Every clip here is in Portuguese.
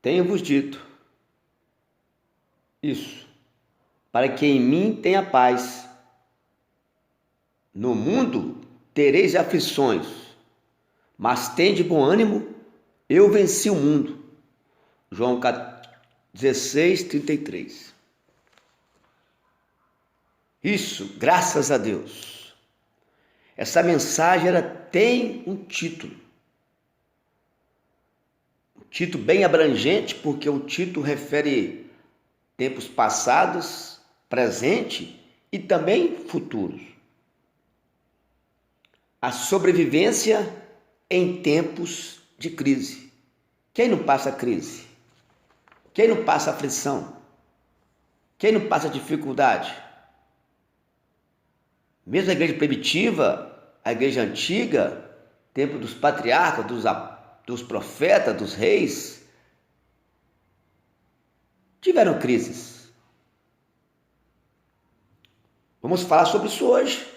Tenho-vos dito isso, para que em mim tenha paz. No mundo tereis aflições, mas tende bom ânimo, eu venci o mundo. João 16:33. Isso, graças a Deus. Essa mensagem tem um título. Um título bem abrangente, porque o título refere tempos passados, presente e também futuros. A sobrevivência em tempos de crise. Quem não passa crise? Quem não passa aflição? Quem não passa dificuldade? Mesmo a igreja primitiva, a igreja antiga, tempo dos patriarcas, dos profetas, dos reis, tiveram crises. Vamos falar sobre isso hoje.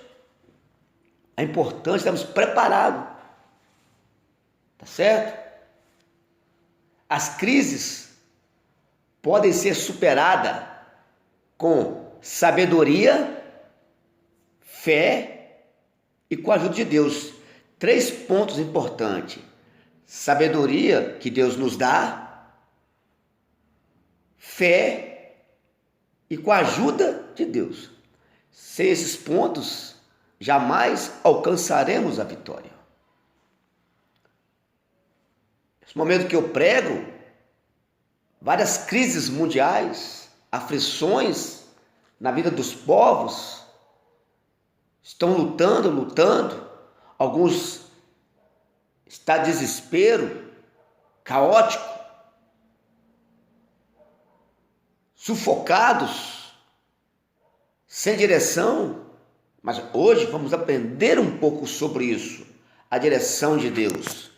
É importante estarmos preparados. Tá certo? As crises podem ser superadas com sabedoria, fé e com a ajuda de Deus. 3 pontos importantes. Sabedoria que Deus nos dá, fé e com a ajuda de Deus. Sem esses pontos, jamais alcançaremos a vitória. Nesse momento que eu prego, várias crises mundiais, aflições na vida dos povos, estão lutando. Alguns estão em desespero, caótico, sufocados, sem direção. Mas hoje vamos aprender um pouco sobre isso, a direção de Deus.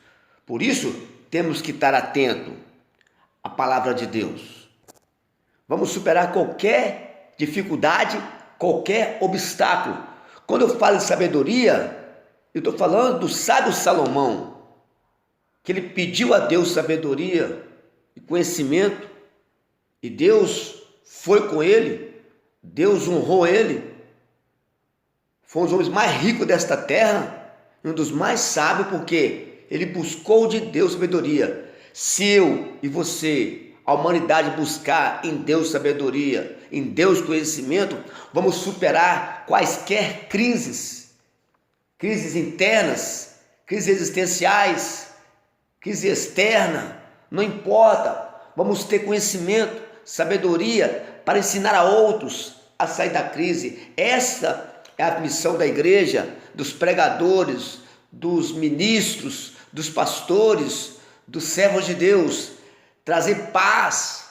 Por isso, temos que estar atento à palavra de Deus. Vamos superar qualquer dificuldade, qualquer obstáculo. Quando eu falo de sabedoria, eu estou falando do sábio Salomão, que ele pediu a Deus sabedoria e conhecimento, e Deus foi com ele, Deus honrou ele. Foi um dos homens mais ricos desta terra, e um dos mais sábios, porque ele buscou de Deus sabedoria. Se eu e você, a humanidade, buscar em Deus sabedoria, em Deus conhecimento, vamos superar quaisquer crises internas, crises existenciais, crise externa, não importa. Vamos ter conhecimento, sabedoria para ensinar a outros a sair da crise. Essa é a missão da igreja, dos pregadores, dos ministros, dos pastores, dos servos de Deus. Trazer paz,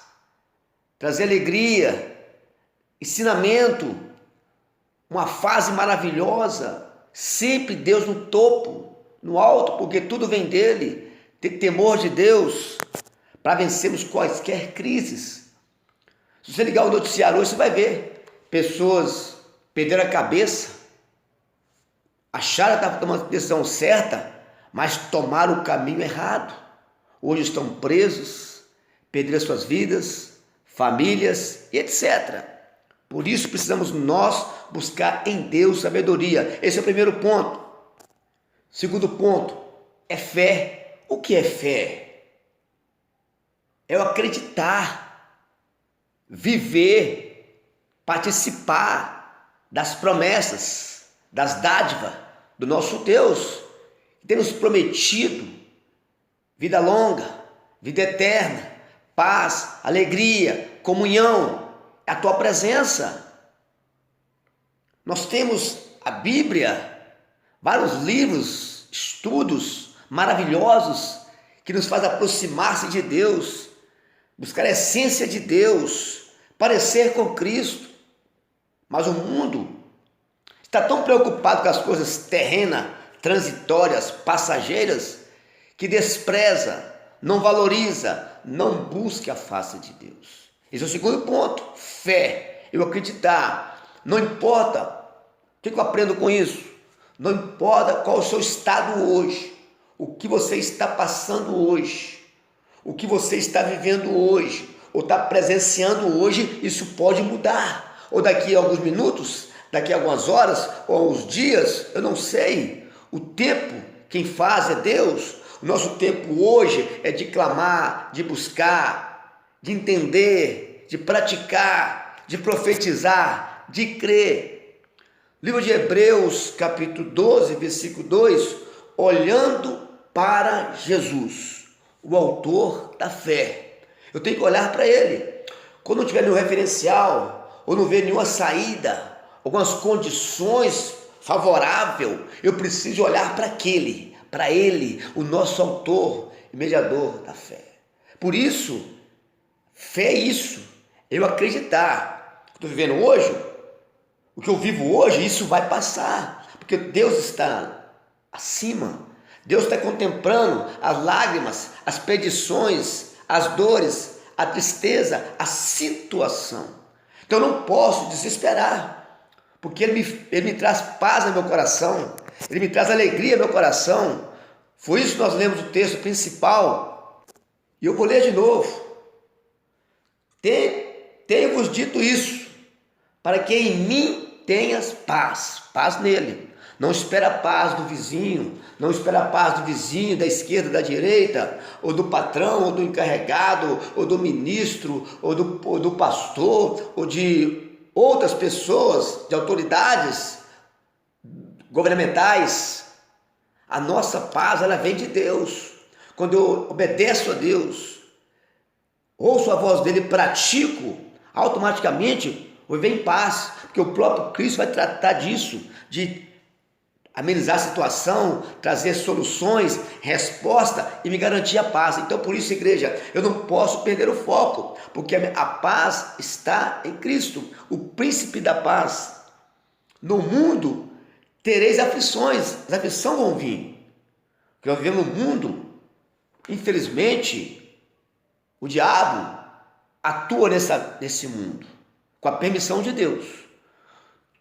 trazer alegria, ensinamento, uma fase maravilhosa. Sempre Deus no topo, no alto, porque tudo vem dele. Ter temor de Deus para vencermos quaisquer crises. Se você ligar o noticiário hoje, você vai ver pessoas perderam a cabeça, acharam que estavam tomando a decisão certa, mas tomaram o caminho errado. Hoje estão presos, perderam suas vidas, famílias e etc. Por isso precisamos nós buscar em Deus sabedoria. Esse é o primeiro ponto. Segundo ponto é fé. O que é fé? É o acreditar, viver, participar das promessas, das dádivas do nosso Deus, que tem nos prometido vida longa, vida eterna, paz, alegria, comunhão, a tua presença. Nós temos a Bíblia, vários livros, estudos maravilhosos que nos fazem aproximar-se de Deus, buscar a essência de Deus, parecer com Cristo. Mas o mundo está tão preocupado com as coisas terrenas, transitórias, passageiras, que despreza, não valoriza, não busca a face de Deus. Esse é o segundo ponto, fé. Eu acreditar. Não importa o que eu aprendo com isso. Não importa qual é o seu estado hoje, o que você está passando hoje, o que você está vivendo hoje, ou está presenciando hoje, isso pode mudar. Ou daqui a alguns minutos, daqui a algumas horas, ou alguns dias, eu não sei. O tempo, quem faz é Deus. O nosso tempo hoje é de clamar, de buscar, de entender, de praticar, de profetizar, de crer. Livro de Hebreus, capítulo 12, versículo 2, olhando para Jesus, o autor da fé. Eu tenho que olhar para ele. Quando não tiver nenhum referencial, ou não ver nenhuma saída, algumas condições favoráveis, eu preciso olhar para ele, o nosso autor e mediador da fé. Por isso, fé é isso, eu acreditar. Estou vivendo hoje, o que eu vivo hoje, isso vai passar, porque Deus está acima. Deus está contemplando as lágrimas, as petições, as dores, a tristeza, a situação. Então eu não posso desesperar, porque Ele me traz paz no meu coração, Ele me traz alegria no meu coração. Foi isso que nós lemos o texto principal, e eu vou ler de novo. Tenho-vos dito isso, para que em mim tenhas paz, paz nele. Não espera a paz do vizinho, não espera a paz do vizinho, da esquerda, da direita, ou do patrão, ou do encarregado, ou do ministro, ou do pastor, ou de outras pessoas, de autoridades governamentais. A nossa paz, ela vem de Deus. Quando eu obedeço a Deus, ouço a voz dele, pratico, automaticamente eu venho em paz, porque o próprio Cristo vai tratar disso, de amenizar a situação, trazer soluções, resposta e me garantir a paz. Então, por isso, igreja, eu não posso perder o foco, porque a paz está em Cristo, o príncipe da paz. No mundo tereis aflições, as aflições vão vir, porque nós vivemos no mundo, infelizmente, o diabo atua nesse mundo, com a permissão de Deus.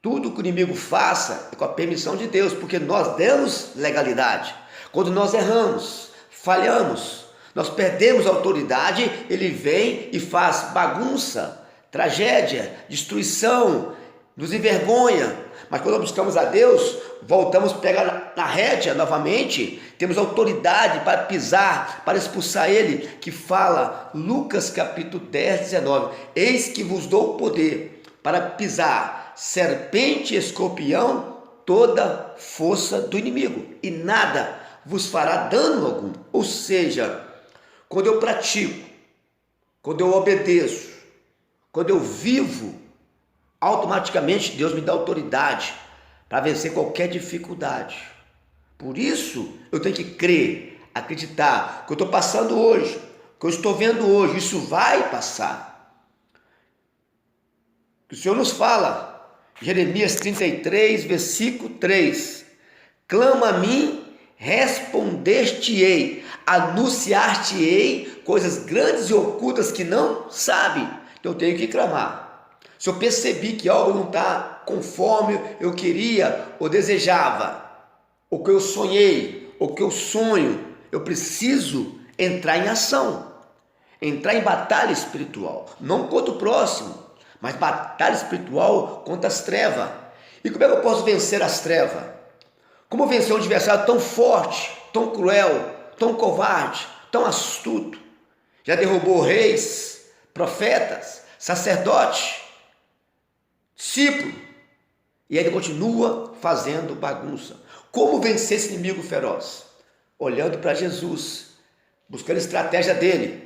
Tudo que o inimigo faça é com a permissão de Deus, porque nós demos legalidade. Quando nós erramos, falhamos, nós perdemos a autoridade, ele vem e faz bagunça, tragédia, destruição, nos envergonha. Mas quando nós buscamos a Deus, voltamos a pegar na rédea novamente, temos autoridade para pisar, para expulsar ele, que fala, Lucas capítulo 10, 19, eis que vos dou poder para pisar serpente e escorpião, toda força do inimigo, e nada vos fará dano algum. Ou seja, quando eu pratico, quando eu obedeço, quando eu vivo, automaticamente Deus me dá autoridade para vencer qualquer dificuldade. Por isso, eu tenho que crer, acreditar, que eu estou passando hoje, que eu estou vendo hoje, isso vai passar. O Senhor nos fala, Jeremias 33, versículo 3, clama a mim, respondeste-ei, anunciar-te-ei coisas grandes e ocultas que não sabe. Então eu tenho que clamar. Se eu percebi que algo não está conforme eu queria ou desejava, ou que eu sonhei, ou que eu sonho, eu preciso entrar em ação, entrar em batalha espiritual, não contra o próximo, mas batalha espiritual contra as trevas. E como é que eu posso vencer as trevas? Como vencer um adversário tão forte, tão cruel, tão covarde, tão astuto? Já derrubou reis, profetas, sacerdotes, discípulos, e ele continua fazendo bagunça. Como vencer esse inimigo feroz? Olhando para Jesus, buscando a estratégia dele.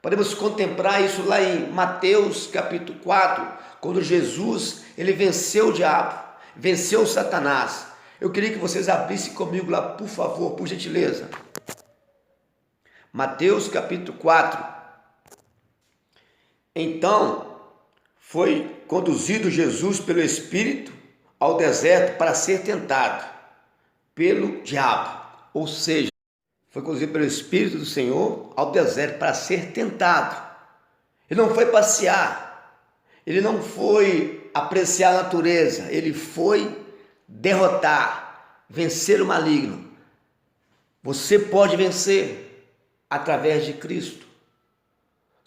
Podemos contemplar isso lá em Mateus capítulo 4, quando Jesus ele venceu o diabo, venceu Satanás. Eu queria que vocês abrissem comigo lá, por favor, por gentileza. Mateus capítulo 4. Então, foi conduzido Jesus pelo Espírito ao deserto para ser tentado pelo diabo, ou seja, foi conduzido pelo Espírito do Senhor ao deserto para ser tentado. Ele não foi passear, ele não foi apreciar a natureza, ele foi derrotar, vencer o maligno. Você pode vencer através de Cristo.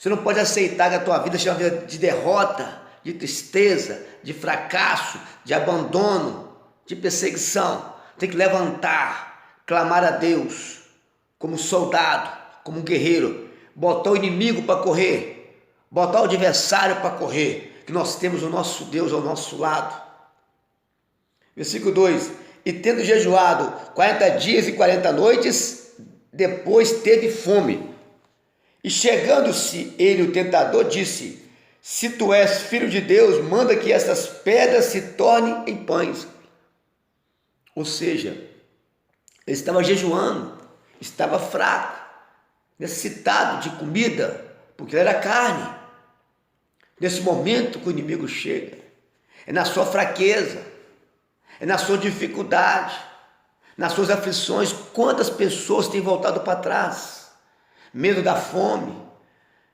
Você não pode aceitar que a tua vida seja uma vida de derrota, de tristeza, de fracasso, de abandono, de perseguição. Tem que levantar, clamar a Deus como soldado, como um guerreiro, botar o inimigo para correr, botar o adversário para correr, que nós temos o nosso Deus ao nosso lado. Versículo 2: E tendo jejuado 40 dias e 40 noites, depois teve fome. E chegando-se ele, o tentador, disse: Se tu és filho de Deus, manda que essas pedras se tornem em pães. Ou seja, ele estava jejuando, estava fraco, necessitado de comida, porque ele era carne. Nesse momento que o inimigo chega, é na sua fraqueza, é na sua dificuldade, nas suas aflições. Quantas pessoas têm voltado para trás? Medo da fome,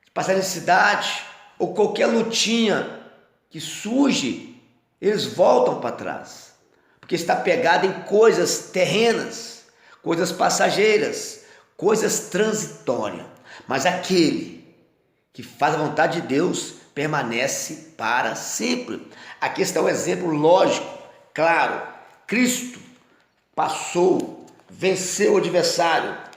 de passar necessidade, ou qualquer lutinha que surge, eles voltam para trás, porque está pegado em coisas terrenas, coisas passageiras, coisas transitórias. Mas aquele que faz a vontade de Deus permanece para sempre. Aqui está um exemplo lógico, claro. Cristo passou, venceu o adversário,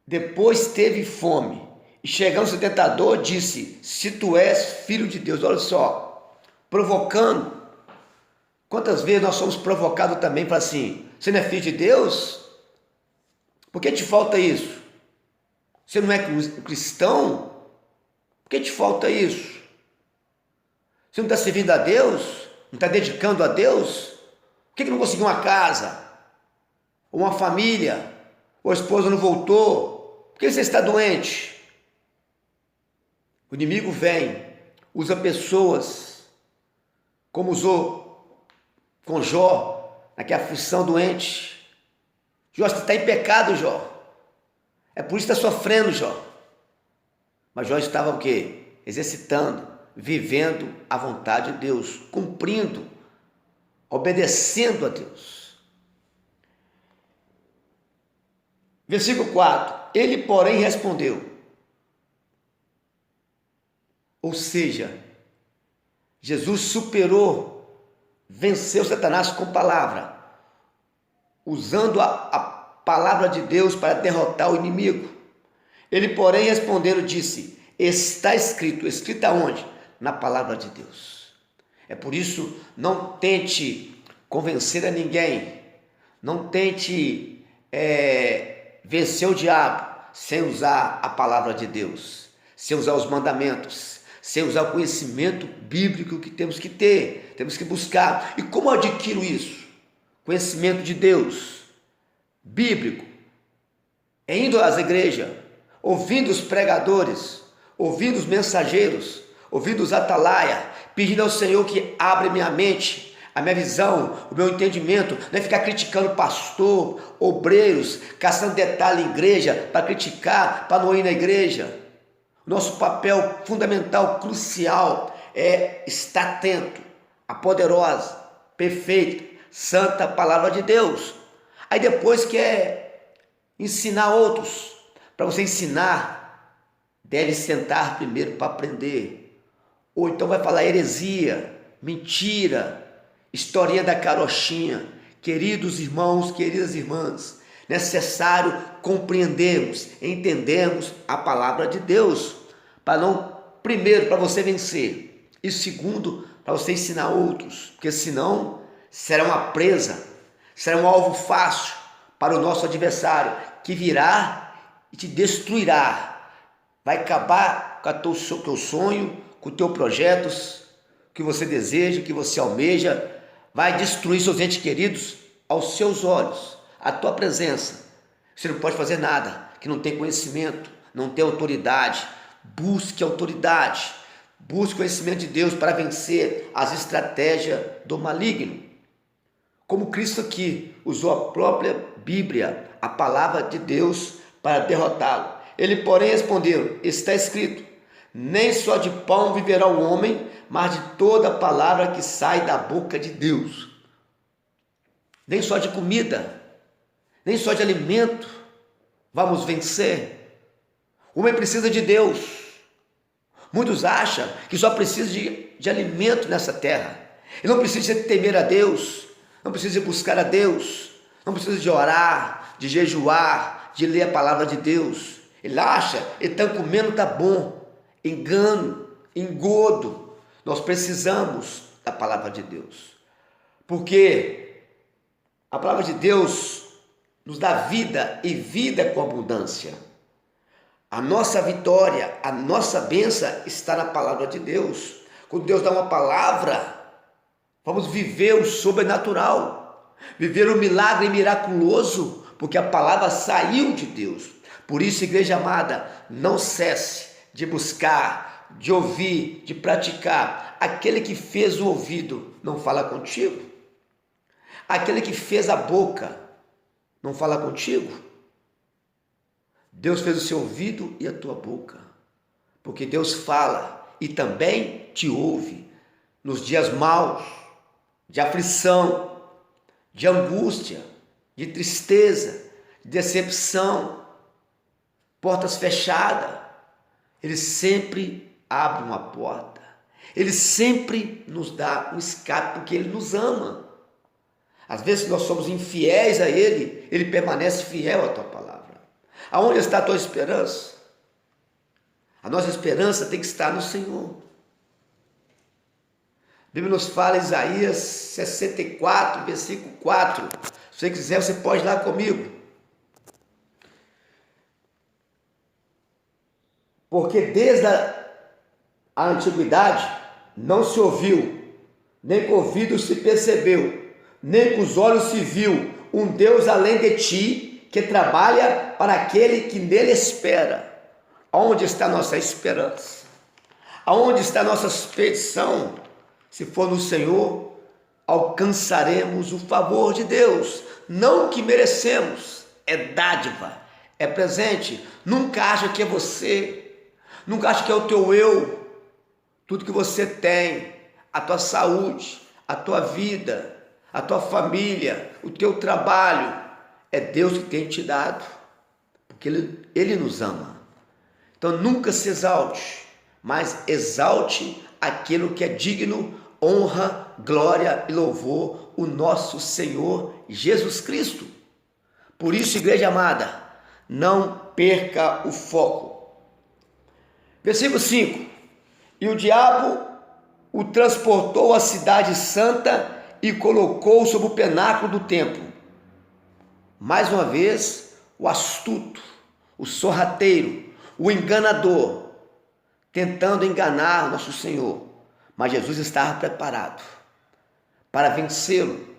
depois teve fome, e chegando o tentador disse: Se tu és filho de Deus. Olha só, provocando. Quantas vezes nós somos provocados também para assim: você não é filho de Deus? Por que te falta isso? Você não é cristão? Por que te falta isso? Você não está servindo a Deus? Não está dedicando a Deus? Por que não conseguiu uma casa? Ou uma família? Ou a esposa não voltou? Por que você está doente? O inimigo vem, usa pessoas, como usou com Jó, naquela aflição doente. Jó, você está em pecado, Jó. É por isso que está sofrendo, Jó. Mas Jó estava o quê? Exercitando, vivendo a vontade de Deus, cumprindo, obedecendo a Deus. Versículo 4. Ele, porém, respondeu. Ou seja, Jesus superou, venceu Satanás com palavra, usando a palavra de Deus para derrotar o inimigo. Ele, porém, respondendo, disse: Está escrito. Escrito aonde? Na palavra de Deus. É por isso, não tente convencer a ninguém, não tente vencer o diabo sem usar a palavra de Deus, sem usar os mandamentos, sem usar o conhecimento bíblico que temos que ter, temos que buscar. E como eu adquiro isso? Conhecimento de Deus, bíblico, indo às igrejas, ouvindo os pregadores, ouvindo os mensageiros, ouvindo os atalaia, pedindo ao Senhor que abra minha mente, a minha visão, o meu entendimento. Não é ficar criticando pastor, obreiros, caçando detalhe em igreja, para criticar, para não ir na igreja. Nosso papel fundamental, crucial, é estar atento à poderosa, perfeita, santa palavra de Deus. Aí depois quer ensinar outros. Para você ensinar, deve sentar primeiro para aprender. Ou então vai falar heresia, mentira, historinha da carochinha. Queridos irmãos, queridas irmãs, necessário compreendermos, entendermos a palavra de Deus, para não, primeiro, para você vencer, e segundo, para você ensinar outros, porque senão será uma presa, será um alvo fácil para o nosso adversário, que virá e te destruirá, vai acabar com o teu sonho, com os teus projetos, que você deseja, que você almeja, vai destruir seus entes queridos aos seus olhos, a tua presença. Você não pode fazer nada que não tem conhecimento, não tem autoridade. Busque autoridade, busque conhecimento de Deus para vencer as estratégias do maligno. Como Cristo aqui usou a própria Bíblia, a palavra de Deus, para derrotá-lo. Ele, porém, respondeu: Está escrito, nem só de pão viverá o homem, mas de toda palavra que sai da boca de Deus. Nem só de comida, nem só de alimento vamos vencer. O homem precisa de Deus. Muitos acham que só precisa de alimento nessa terra. E não precisa temer a Deus, não precisa buscar a Deus, não precisa de orar, de jejuar, de ler a palavra de Deus. Ele acha, ele está comendo, está bom. Engano, engodo. Nós precisamos da palavra de Deus. Porque a palavra de Deus nos dá vida e vida com abundância. A nossa vitória, a nossa bênção está na palavra de Deus. Quando Deus dá uma palavra, vamos viver o sobrenatural, viver o milagre miraculoso, porque a palavra saiu de Deus. Por isso, igreja amada, não cesse de buscar, de ouvir, de praticar. Aquele que fez o ouvido não fala contigo? Aquele que fez a boca não fala contigo? Deus fez o seu ouvido e a tua boca, porque Deus fala e também te ouve nos dias maus, de aflição, de angústia, de tristeza, de decepção, portas fechadas. Ele sempre abre uma porta, Ele sempre nos dá um escape, porque Ele nos ama. Às vezes nós somos infiéis a Ele, Ele permanece fiel à tua palavra. Aonde está a tua esperança? A nossa esperança tem que estar no Senhor. A Bíblia nos fala em Isaías 64, versículo 4. Se você quiser, você pode ir lá comigo. Porque desde a antiguidade não se ouviu, nem com o ouvido se percebeu, nem com os olhos se viu um Deus além de ti, que trabalha para aquele que nele espera. Onde está a nossa esperança? Aonde está a nossa expedição? Se for no Senhor, alcançaremos o favor de Deus, não o que merecemos, é dádiva, é presente. Nunca acha que é você, nunca acha que é o teu eu. Tudo que você tem, a tua saúde, a tua vida, a tua família, o teu trabalho, é Deus que tem te dado, porque Ele nos ama. Então nunca se exalte, mas exalte aquilo que é digno, honra, glória e louvor, o nosso Senhor Jesus Cristo. Por isso, igreja amada, não perca o foco. Versículo 5. E o diabo o transportou à cidade santa e colocou sobre o penáculo do templo. Mais uma vez, o astuto, o sorrateiro, o enganador, tentando enganar nosso Senhor. Mas Jesus estava preparado para vencê-lo.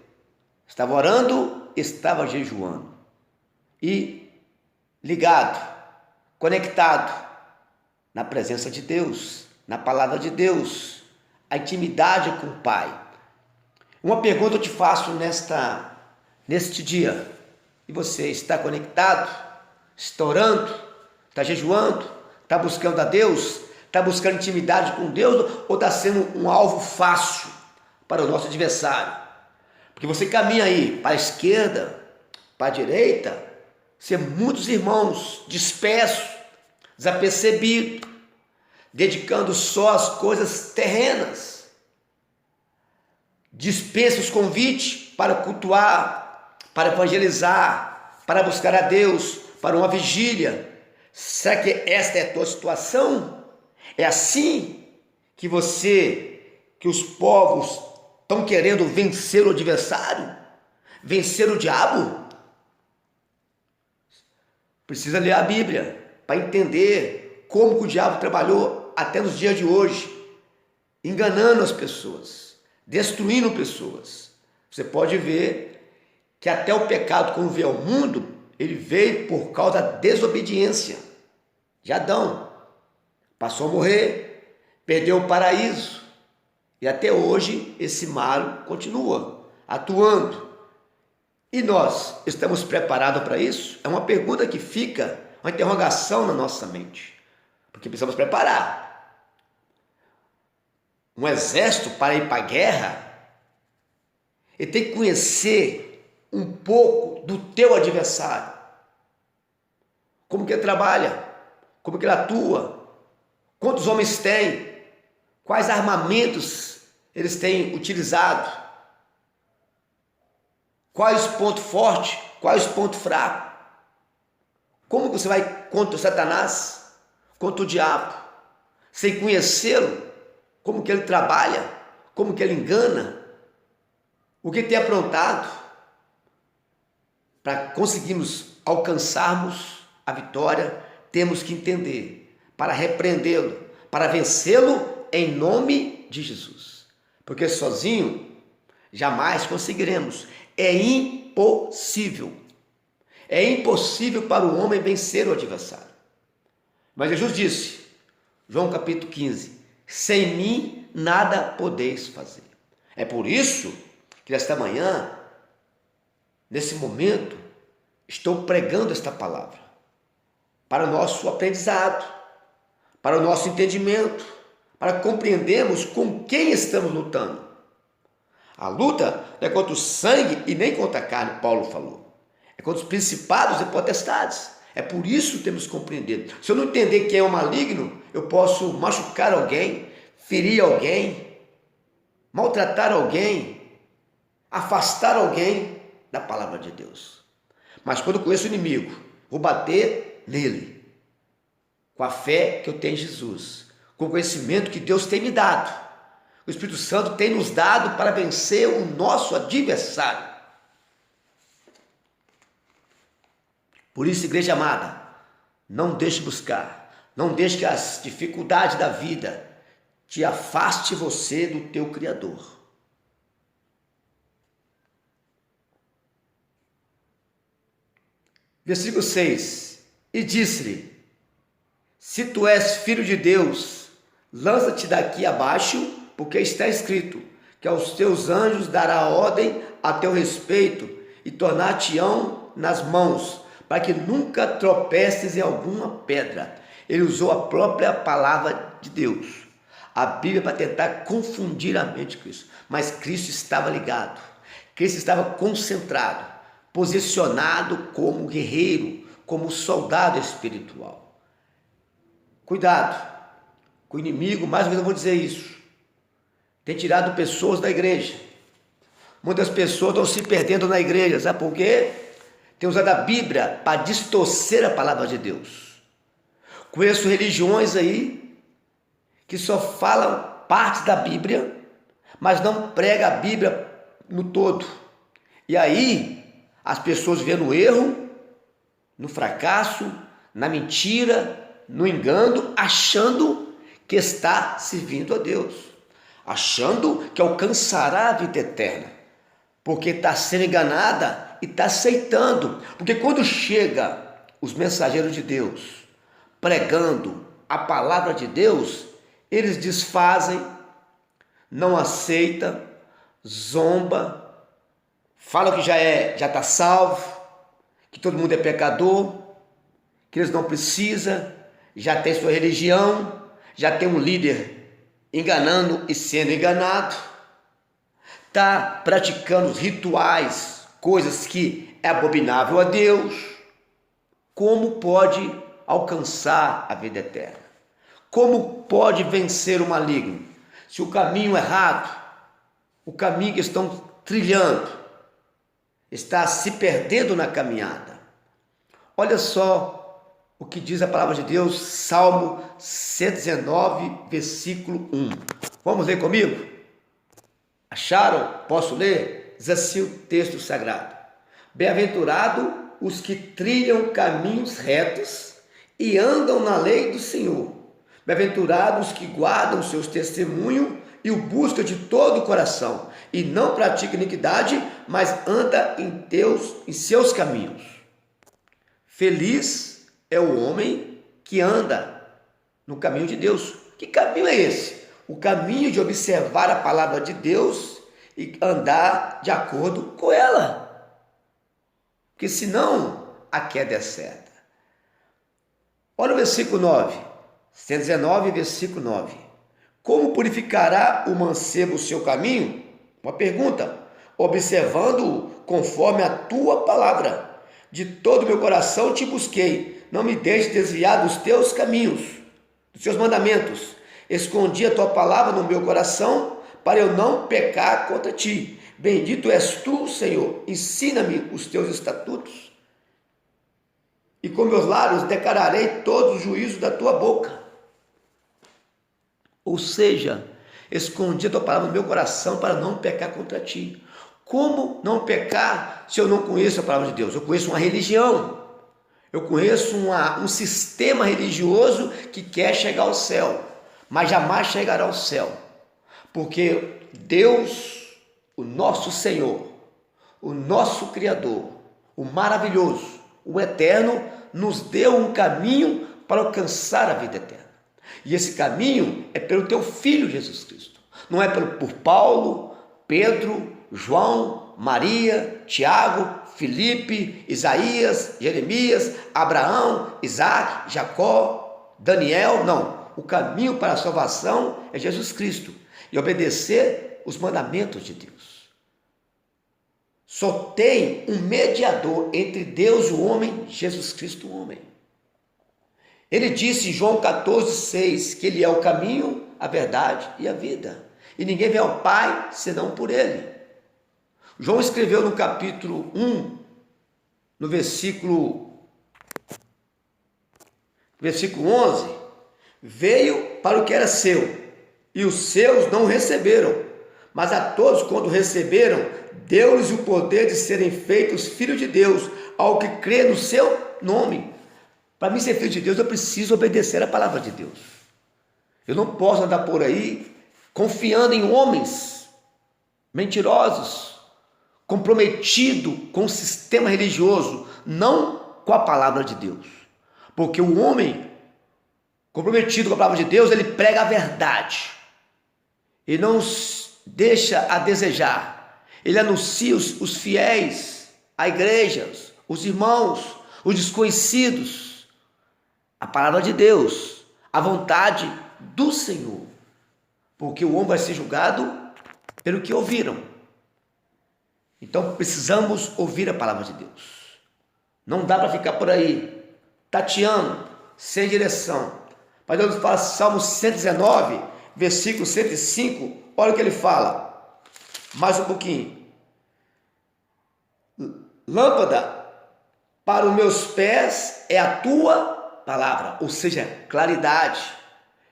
Estava orando, estava jejuando. E ligado, conectado na presença de Deus, na palavra de Deus, a intimidade com o Pai. Uma pergunta eu te faço neste dia. E você está conectado? Está orando? Está jejuando? Está buscando a Deus? Está buscando intimidade com Deus? Ou está sendo um alvo fácil para o nosso adversário? Porque você caminha aí para a esquerda, para a direita, você muitos irmãos dispersos, desapercebidos, dedicando só às coisas terrenas. Dispensa os convites para cultuar, para evangelizar, para buscar a Deus, para uma vigília. Será que esta é a tua situação? É assim que os povos estão querendo vencer o adversário? Vencer o diabo? Precisa ler a Bíblia para entender como que o diabo trabalhou até nos dias de hoje, enganando as pessoas, destruindo pessoas. Você pode ver que até o pecado, quando veio ao mundo, ele veio por causa da desobediência de Adão. Passou a morrer, perdeu o paraíso. E até hoje esse mal continua atuando. E nós estamos preparados para isso? É uma pergunta que fica, uma interrogação na nossa mente. Porque precisamos preparar. Um exército para ir para a guerra, ele tem que conhecer um pouco do teu adversário. Como que ele trabalha? como que ele atua, quantos homens tem, quais armamentos eles têm utilizado, quais os pontos fortes, quais os pontos fracos. Como que você vai contra o Satanás, contra o diabo, sem conhecê-lo, como que ele trabalha, como que ele engana, o que tem aprontado, para conseguirmos alcançarmos a vitória, temos que entender, para repreendê-lo, para vencê-lo em nome de Jesus. Porque sozinho jamais conseguiremos. É impossível. É impossível para o homem vencer o adversário. Mas Jesus disse, João capítulo 15, sem mim nada podeis fazer. É por isso que nesta manhã, nesse momento, estou pregando esta palavra para o nosso aprendizado, para o nosso entendimento, para compreendermos com quem estamos lutando. A luta não é contra o sangue e nem contra a carne, Paulo falou. É contra os principados e potestades. É por isso que temos que compreender. Se eu não entender quem é o maligno, eu posso machucar alguém, ferir alguém, maltratar alguém, afastar alguém da palavra de Deus. Mas quando eu conheço o inimigo, vou bater nele, com a fé que eu tenho em Jesus, com o conhecimento que Deus tem me dado. O Espírito Santo tem nos dado para vencer o nosso adversário. Por isso, igreja amada, não deixe buscar, não deixe que as dificuldades da vida te afaste você do teu Criador. Versículo 6, e disse-lhe, se tu és filho de Deus, lança-te daqui abaixo, porque está escrito, que aos teus anjos dará ordem a teu respeito, e tornar-te-ão nas mãos, para que nunca tropeces em alguma pedra. Ele usou a própria palavra de Deus, a Bíblia, para tentar confundir a mente de Cristo. Mas Cristo estava ligado, Cristo estava concentrado, posicionado como guerreiro, como soldado espiritual. Cuidado com o inimigo, mais uma vez eu vou dizer isso. Tem tirado pessoas da igreja. Muitas pessoas estão se perdendo na igreja, sabe por quê? Tem usado a Bíblia para distorcer a palavra de Deus. Conheço religiões aí que só falam partes da Bíblia, mas não pregam a Bíblia no todo. E aí as pessoas vêem no erro, no fracasso, na mentira, no engano, achando que está servindo a Deus, achando que alcançará a vida eterna, porque está sendo enganada e está aceitando. Porque quando chega os mensageiros de Deus pregando a palavra de Deus, eles desfazem, não aceitam, zomba, falam que já está salvo, que todo mundo é pecador, que eles não precisam, já tem sua religião, já tem um líder enganando e sendo enganado, está praticando rituais, coisas que é abominável a Deus. Como pode alcançar a vida eterna? Como pode vencer o maligno? Se o caminho errado, o caminho que estão trilhando, está se perdendo na caminhada. Olha só o que diz a palavra de Deus, Salmo 119, versículo 1. Vamos ler comigo? Acharam? Posso ler? Diz assim o texto sagrado. Bem-aventurado os que trilham caminhos retos e andam na lei do Senhor. Bem-aventurados os que guardam seus testemunhos e o buscam de todo o coração, e não pratica iniquidade, mas anda em seus caminhos. Feliz é o homem que anda no caminho de Deus. Que caminho é esse? O caminho de observar a palavra de Deus e andar de acordo com ela. Porque senão a queda é certa. Olha o versículo 9. 119, versículo 9. Como purificará o mancebo o seu caminho? Uma pergunta. Observando-o conforme a tua palavra. De todo o meu coração te busquei. Não me deixes desviar dos teus caminhos, dos teus mandamentos. Escondi a tua palavra no meu coração, para eu não pecar contra ti. Bendito és tu, Senhor. Ensina-me os teus estatutos. E com meus lábios declararei todos os juízos da tua boca. Ou seja, escondi a tua palavra no meu coração para não pecar contra ti. Como não pecar se eu não conheço a palavra de Deus? Eu conheço uma religião. Eu conheço um sistema religioso que quer chegar ao céu, mas jamais chegará ao céu. Porque Deus, o nosso Senhor, o nosso Criador, o maravilhoso, o eterno, nos deu um caminho para alcançar a vida eterna. E esse caminho é pelo teu Filho Jesus Cristo. Não é por Paulo, Pedro, João, Maria, Tiago, Filipe, Isaías, Jeremias, Abraão, Isaac, Jacó, Daniel. Não. O caminho para a salvação é Jesus Cristo. E obedecer os mandamentos de Deus. Só tem um mediador entre Deus e o homem, Jesus Cristo, o homem. Ele disse em João 14,6 que ele é o caminho, a verdade e a vida. E ninguém vem ao Pai senão por ele. João escreveu no capítulo 1, no versículo 11, veio para o que era seu, e os seus não o receberam, mas a todos quando receberam, deu-lhes o poder de serem feitos filhos de Deus, ao que crê no seu nome. Para mim ser filho de Deus, eu preciso obedecer a palavra de Deus. Eu não posso andar por aí confiando em homens mentirosos, comprometido com o sistema religioso, não com a palavra de Deus. Porque o homem comprometido com a palavra de Deus, ele prega a verdade. Ele não deixa a desejar. Ele anuncia os fiéis, a igreja, os irmãos, os desconhecidos, a palavra de Deus, a vontade do Senhor. Porque o homem vai ser julgado pelo que ouviram. Então precisamos ouvir a palavra de Deus. Não dá para ficar por aí, tateando, sem direção. Mas Deus fala, Salmo 119, versículo 105, olha o que ele fala. Mais um pouquinho. Lâmpada para os meus pés é a tua palavra, ou seja, claridade.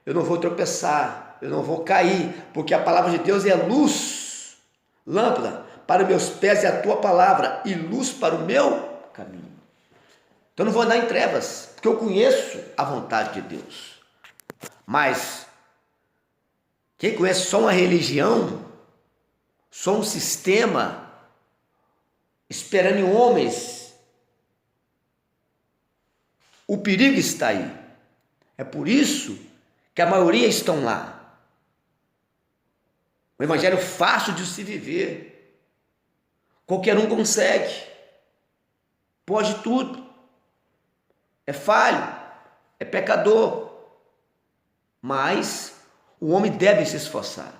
Eu não vou tropeçar, eu não vou cair, porque a palavra de Deus é luz. Lâmpada para os meus pés é a tua palavra e luz para o meu caminho. Então eu não vou andar em trevas, porque eu conheço a vontade de Deus. Mas quem conhece só uma religião, só um sistema, esperando em homens, o perigo está aí. É por isso que a maioria estão lá. O evangelho é fácil de se viver. Qualquer um consegue. Pode tudo. É falho. É pecador. Mas o homem deve se esforçar.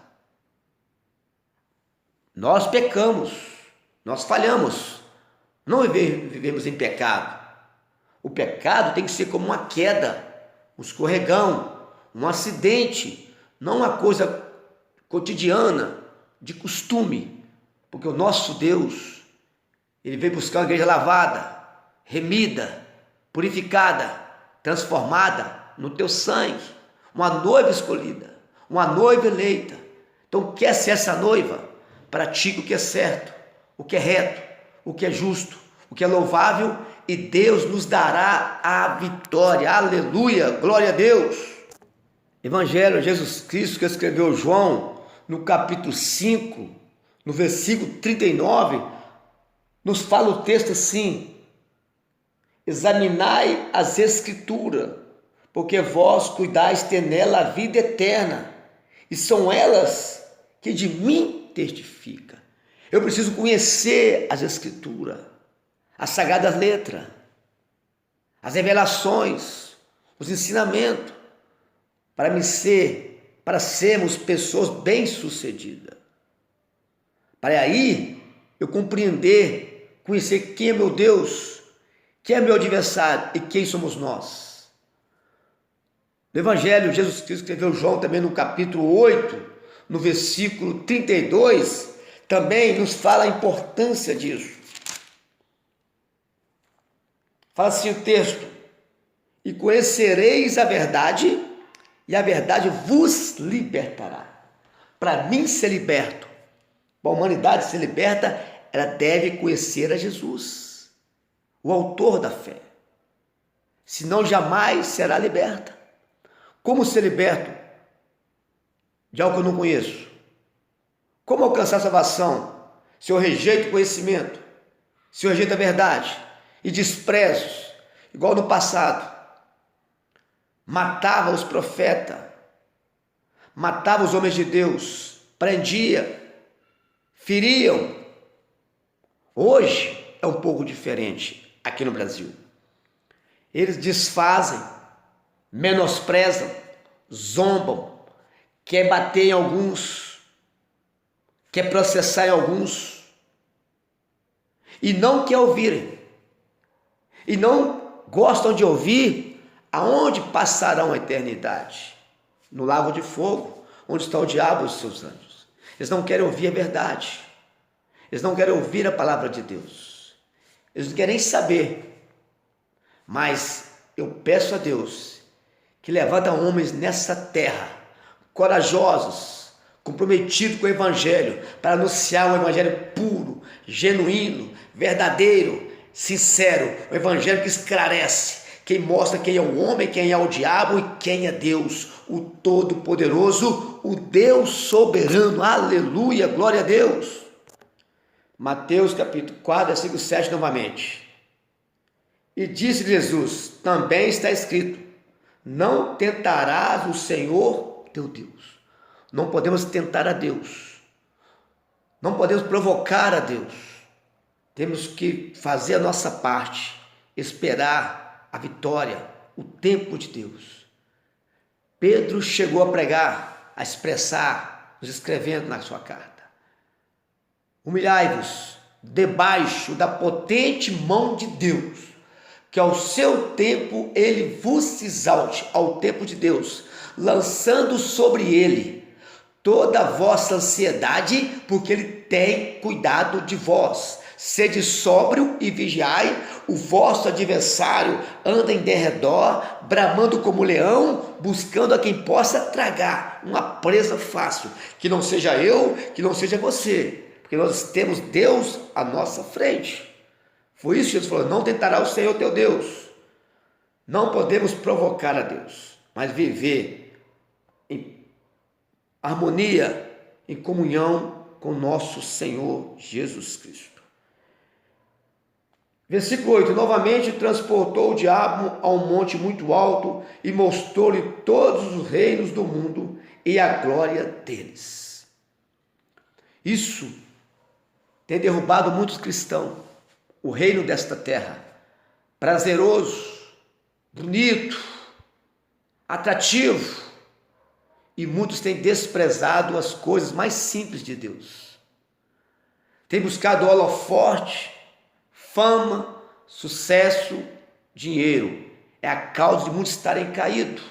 Nós pecamos. Nós falhamos. Não vivemos em pecado. O pecado tem que ser como uma queda, um escorregão, um acidente, não uma coisa cotidiana, de costume, porque o nosso Deus, ele veio buscar uma igreja lavada, remida, purificada, transformada no teu sangue, uma noiva escolhida, uma noiva eleita. Então quer ser essa noiva? Pratique o que é certo, o que é reto, o que é justo, o que é louvável, e Deus nos dará a vitória. Aleluia, glória a Deus. Evangelho de Jesus Cristo que escreveu João, no capítulo 5, no versículo 39, nos fala o texto assim: examinai as escrituras, porque vós cuidais ter nela a vida eterna, e são elas que de mim testificam. Eu preciso conhecer as escrituras, as sagradas letras, as revelações, os ensinamentos, para sermos pessoas bem-sucedidas. Para aí eu compreender, conhecer quem é meu Deus Quem é meu adversário e quem somos nós? No Evangelho, Jesus Cristo escreveu João também no capítulo 8, no versículo 32, também nos fala a importância disso. Fala assim o texto: e conhecereis a verdade, e a verdade vos libertará. Para mim ser liberto, para a humanidade ser liberta, ela deve conhecer a Jesus, o autor da fé. Senão jamais será liberta. Como ser liberto de algo que eu não conheço? Como alcançar a salvação se eu rejeito o conhecimento, se eu rejeito a verdade e desprezo, igual no passado? Matava os profetas, matava os homens de Deus, prendia, feriam. Hoje é um pouco diferente aqui no Brasil. Eles desfazem, menosprezam, zombam, quer bater em alguns, quer processar em alguns, e não quer ouvirem, e não gostam de ouvir. Aonde passarão a eternidade? No lago de fogo, onde está o diabo e os seus anjos. Eles não querem ouvir a verdade. Eles não querem ouvir a palavra de Deus. Eles não querem saber. Mas eu peço a Deus que levanta homens nessa terra, corajosos, comprometidos com o Evangelho, para anunciar um Evangelho puro, genuíno, verdadeiro, sincero, um Evangelho que esclarece, quem mostra quem é o homem, quem é o diabo e quem é Deus, o Todo-Poderoso, o Deus soberano. Aleluia, glória a Deus. Mateus capítulo 4, versículo 7 novamente. E disse Jesus: também está escrito: não tentarás o Senhor teu Deus. Não podemos tentar a Deus. Não podemos provocar a Deus. Temos que fazer a nossa parte, esperar a vitória, o tempo de Deus. Pedro chegou a pregar, a expressar, nos escrevendo na sua carta: humilhai-vos debaixo da potente mão de Deus, que ao seu tempo ele vos exalte, ao tempo de Deus, lançando sobre ele toda a vossa ansiedade, porque ele tem cuidado de vós. Sede sóbrio e vigiai, o vosso adversário anda em derredor, bramando como leão, buscando a quem possa tragar, uma presa fácil, que não seja eu, que não seja você, porque nós temos Deus à nossa frente. Foi isso que Jesus falou: não tentará o Senhor teu Deus. Não podemos provocar a Deus, mas viver em harmonia, em comunhão com nosso Senhor Jesus Cristo. Versículo 8: novamente transportou o diabo a um monte muito alto e mostrou-lhe todos os reinos do mundo e a glória deles. Isso tem derrubado muitos cristãos. O reino desta terra, prazeroso, bonito, atrativo, e muitos têm desprezado as coisas mais simples de Deus. Têm buscado holofote, fama, sucesso, dinheiro. É a causa de muitos estarem caídos,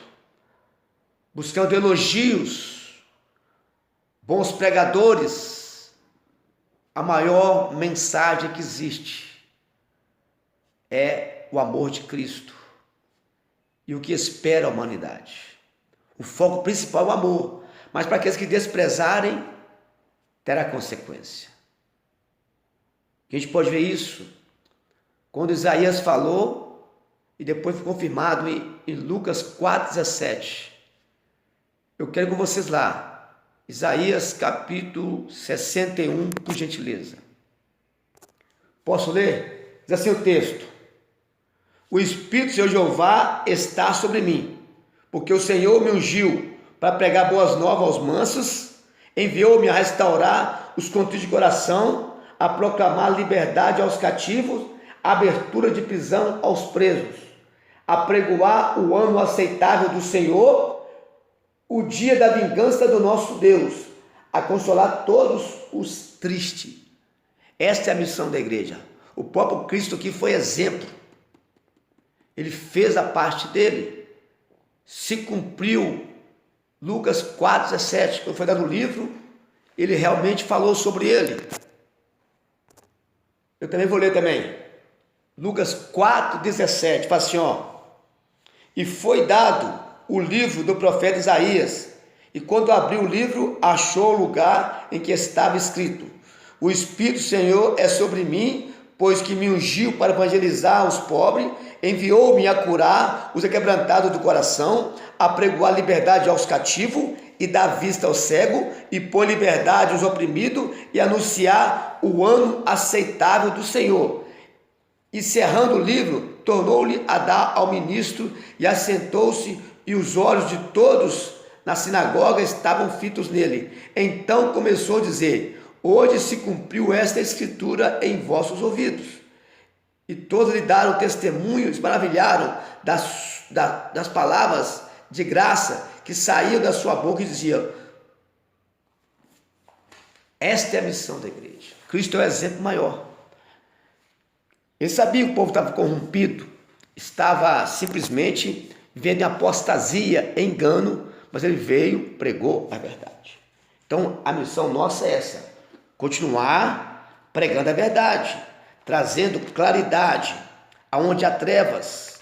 buscando elogios, bons pregadores. A maior mensagem que existe é o amor de Cristo e o que espera a humanidade. O foco principal é o amor, mas para aqueles que desprezarem, terá consequência. A gente pode ver isso quando Isaías falou, e depois foi confirmado em Lucas 4,17. Eu quero com vocês lá, Isaías capítulo 61, por gentileza. Posso ler? Diz assim o texto: o Espírito do Senhor Jeová está sobre mim, porque o Senhor me ungiu para pregar boas novas aos mansos, enviou-me a restaurar os contritos de coração, a proclamar liberdade aos cativos, abertura de prisão aos presos, a pregoar o ano aceitável do Senhor, o dia da vingança do nosso Deus, a consolar todos os tristes. Esta é a missão da igreja. O próprio Cristo aqui foi exemplo ele fez a parte dele. Se cumpriu Lucas 4,17, quando foi dado o livro, ele realmente falou sobre ele. Eu também vou ler também. Lucas 4,17, fala assim, ó. E foi dado o livro do profeta Isaías, e quando abriu o livro, achou o lugar em que estava escrito: o Espírito do Senhor é sobre mim, pois que me ungiu para evangelizar os pobres, enviou-me a curar os quebrantados do coração, a pregoar liberdade aos cativos e dar vista ao cego, e pôr liberdade aos oprimidos, e anunciar o ano aceitável do Senhor. E cerrando o livro, tornou-lhe a dar ao ministro, e assentou-se, e os olhos de todos na sinagoga estavam fitos nele. Então começou a dizer: hoje se cumpriu esta escritura em vossos ouvidos. E todos lhe deram testemunho, e se maravilharam das palavras de graça que saíam da sua boca, e diziam: esta é a missão da igreja. Cristo é o exemplo maior. Ele sabia que o povo estava corrompido, estava simplesmente vivendo em apostasia, engano, mas ele veio, pregou a verdade. Então a missão nossa é essa: continuar pregando a verdade, trazendo claridade aonde há trevas,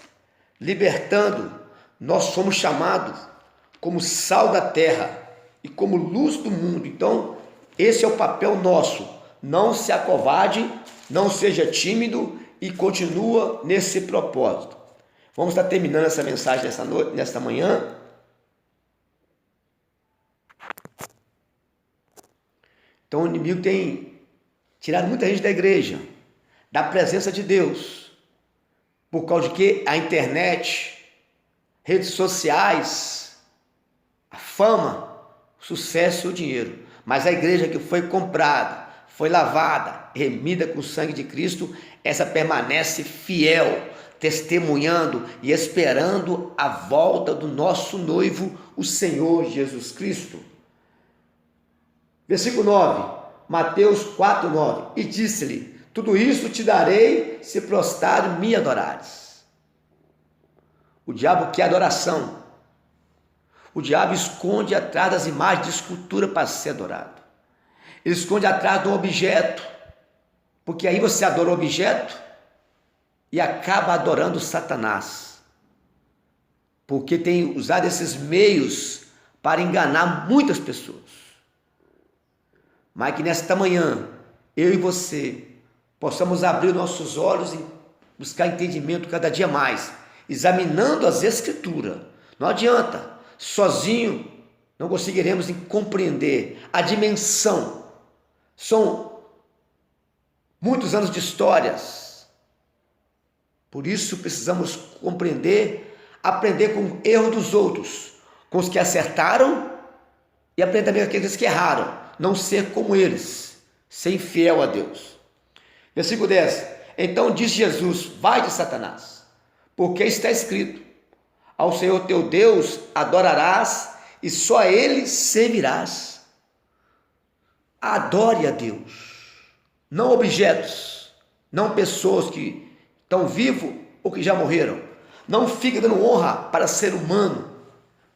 libertando. Nós somos chamados como sal da terra e como luz do mundo. Então esse é o papel nosso. Não se acovarde, não seja tímido e continua nesse propósito. Vamos estar terminando essa mensagem nesta manhã. Então o inimigo tem tirado muita gente da igreja, da presença de Deus, por causa de que a internet, redes sociais, a fama, o sucesso e o dinheiro. Mas a igreja que foi comprada, foi lavada, remida com o sangue de Cristo, essa permanece fiel, testemunhando e esperando a volta do nosso noivo, o Senhor Jesus Cristo. Versículo 9, Mateus 4,9. E disse-lhe: tudo isso te darei, se prostrado me adorares. O diabo quer adoração. O diabo esconde atrás das imagens de escultura para ser adorado. Ele esconde atrás do objeto, porque aí você adora o objeto e acaba adorando Satanás, porque tem usado esses meios para enganar muitas pessoas. Mas que nesta manhã, eu e você, possamos abrir nossos olhos e buscar entendimento cada dia mais, examinando as Escrituras. Não adianta, sozinho não conseguiremos compreender a dimensão. São muitos anos de histórias. Por isso precisamos compreender, aprender com o erro dos outros, com os que acertaram, e aprender também com aqueles que erraram. Não ser como eles, ser infiel a Deus. Versículo 10. Então disse Jesus: vai de Satanás, porque está escrito: ao Senhor teu Deus adorarás e só a Ele servirás. Adore a Deus, não objetos, não pessoas que estão vivos ou que já morreram. Não fique dando honra para ser humano,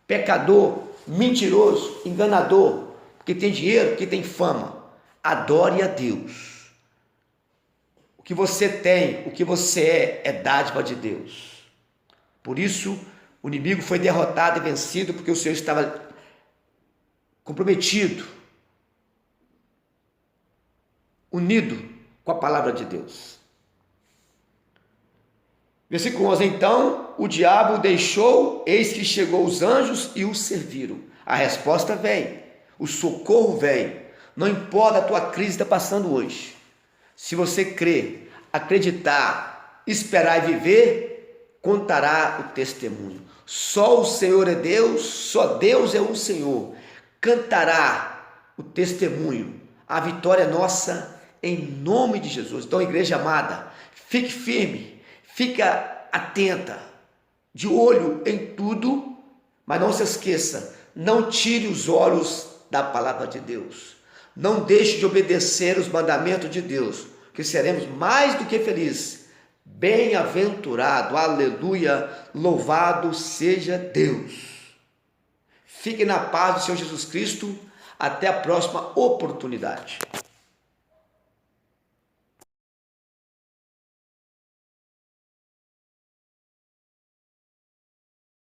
pecador, mentiroso, enganador, porque tem dinheiro, porque tem fama. Adore a Deus. O que você tem, o que você é dádiva de Deus. Por isso, o inimigo foi derrotado e vencido, porque o Senhor estava comprometido, unido com a palavra de Deus. Versículo 11. Então o diabo deixou, eis que chegou os anjos e o serviram. A resposta vem, o socorro vem. Não importa a tua crise está passando hoje. Se você crer, acreditar, esperar e viver, contará o testemunho. Só o Senhor é Deus, só Deus é o Senhor. Cantará o testemunho. A vitória é nossa em nome de Jesus. Então, igreja amada, fique firme, fica atenta, de olho em tudo, mas não se esqueça, não tire os olhos da palavra de Deus. Não deixe de obedecer os mandamentos de Deus, que seremos mais do que felizes, Bem-aventurado, aleluia, louvado seja Deus. Fique na paz do Senhor Jesus Cristo, até a próxima oportunidade.